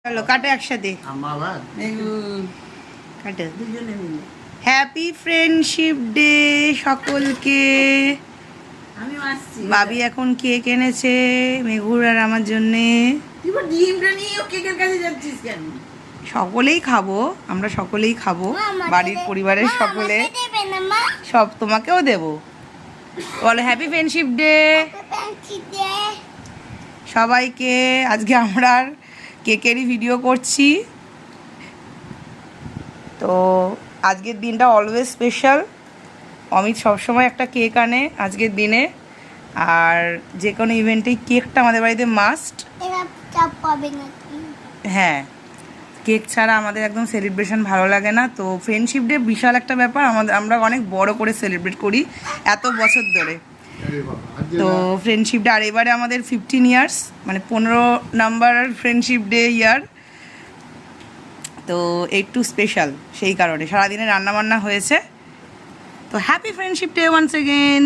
চলো কাটে একসাথে কাটে। হ্যাপি ফ্রেন্ডশিপ ডে সকলকে। বাবি এখন কেক এনেছে মেঘুর আর আমার জন্যে। সকলেই খাবো, আমরা সকলেই খাবো, বাড়ির পরিবারের সকলে। সব তোমাকেও দেবো। বলো হ্যাপি ফ্রেন্ডশিপ ডে সবাইকে। আজকে আমরা কেকেরই ভিডিও করছি। তো আজকের দিনটা অলওয়েজ স্পেশাল। অমিত সবসময় একটা কেক আনে আজকের দিনে, আর যে কোনো ইভেন্টেই কেকটা আমাদের বাড়িতে মাস্ট। হ্যাঁ, কেক ছাড়া আমাদের একদম সেলিব্রেশন ভালো লাগে না। তো ফ্রেন্ডশিপ ডে বিশাল একটা ব্যাপার, আমরা অনেক বড় করে সেলিব্রেট করি এত বছর ধরে। তো ফ্রেন্ডশিপ ডে, আর এবারে আমাদের 15 ইয়ার্স, মানে 15 নাম্বার ফ্রেন্ডশিপ ডে ইয়ার। তো একটু স্পেশাল, সেই কারণে সারাদিনে রান্নাবান্না হয়েছে। তো happy friendship day once again.